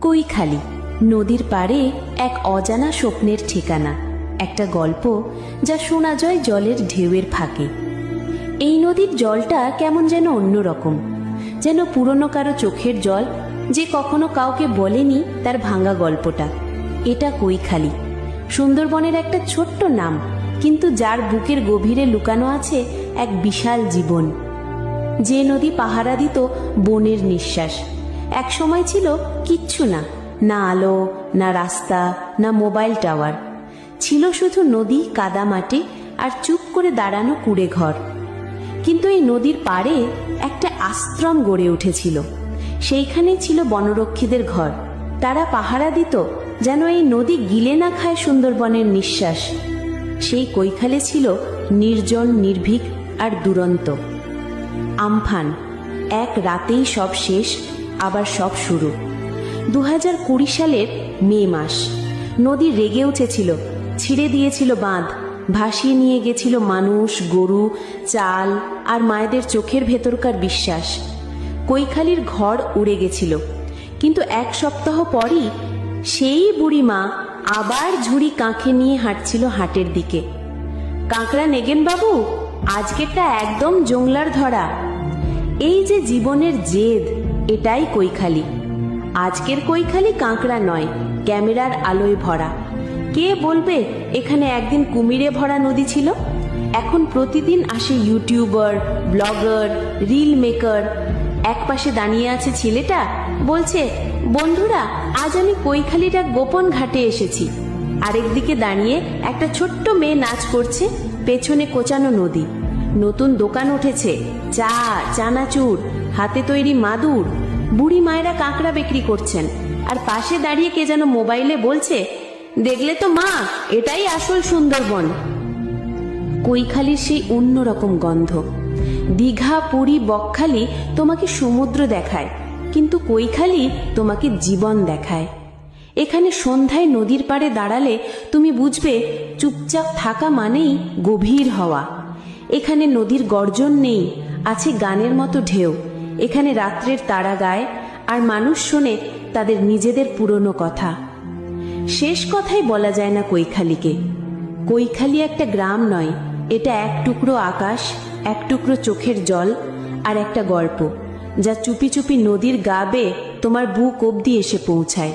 কৈখালী নদীর পাড়ে এক অজানা স্বপ্নের ঠিকানা, একটা গল্প যা শোনা যায় জলের ঢেউয়ের ফাঁকে। এই নদীর জলটা কেমন যেন অন্যরকম, যেন পুরনো কারো চোখের জল, যে কখনো কাউকে বলেনি তার ভাঙা গল্পটা। এটা কৈখালী, সুন্দরবনের একটা ছোট্ট নাম, কিন্তু যার বুকের গভীরে লুকানো আছে এক বিশাল জীবন। যে নদী পাহারা দিত বনের নিঃশ্বাস। এক সময় ছিল কিচ্ছু না, না আলো, না রাস্তা, না মোবাইল টাওয়ার। ছিল শুধু নদী, কাদামাটি আর চুপ করে দাঁড়ানো কুড়ে ঘর। কিন্তু এই নদীর পাড়ে একটা আশ্রম গড়ে উঠেছিল। সেইখানেই ছিল বনরক্ষীদের ঘর। তারা পাহারা দিত যেন এই নদী গিলে না খায় সুন্দরবনের নিঃশ্বাস। সেই কৈখালী ছিল নির্জন, নির্ভীক আর দুরন্ত। আমফান, এক রাতেই সব শেষ, আবার সব শুরু। 2020 সালের মে মাস। নদী রেগে উঠেছিল, ছিঁড়ে দিয়েছিল বাঁধ, ভাসিয়ে নিয়ে গেছিল মানুষ, গরু, চাল আর মায়েদের চোখের ভেতরকার বিশ্বাস। কৈখালীর ঘর উড়ে গেছিল, কিন্তু এক সপ্তাহ পরই সেই বুড়ি মা আবার ঝুড়ি কাঁখে নিয়ে হাঁটছিল হাটের দিকে। কাঁকড়া নেগেন বাবু, আজকেরটা একদম জংলার ধরা। এই যে জীবনের জেদ, এটাই কৈখালী। আজকের কৈখালী কাঁকড়া নয়, ক্যামেরার আলোয় ভরা। কে বলবে এখানে একদিন কুমিরে ভরা নদী ছিল? এখন প্রতিদিন আসে ইউটিউবার, ব্লগার, রিল মেকার। এক পাশে দাঁড়িয়ে আছে ছেলেটা, বলছে, বন্ধুরা আজ আমি কৈখালীর এক গোপন ঘাটে এসেছি। আরেকদিকে দাঁড়িয়ে একটা ছোট্ট মেয়ে নাচ করছে, পেছনে কোচানো নদী। নতুন দোকান উঠেছে, চা, চানাচুর, হাতে তৈরি মাদুর। বুড়ি মায়েরা কাঁকড়া বিক্রি করছেন, আর পাশে দাঁড়িয়ে কে যেন মোবাইলে বলছে, দেখলে তো মা, এটাই আসল সুন্দরবন। কৈখালীর সেই অন্যরকম গন্ধ। দীঘা, পুরী, বকখালি তোমাকে সমুদ্র দেখায়, কিন্তু কৈখালী তোমাকে জীবন দেখায়। এখানে সন্ধ্যায় নদীর পাড়ে দাঁড়ালে তুমি বুঝবে চুপচাপ থাকা মানেই গভীর হওয়া। এখানে নদীর গর্জন নেই, আছে গানের মতো ঢেউ। এখানে রাত্রের তারা গায়, আর মানুষ শোনে তাদের নিজেদের পুরনো কথা। শেষ কথাই বলা যায় না কৈখালীকে। কৈখালী একটা গ্রাম নয়, এটা এক টুকরো আকাশ, এক টুকরো চোখের জল, আর একটা গল্প যা চুপি চুপি নদীর গা বেয়ে তোমার বুক অবধি এসে পৌঁছায়।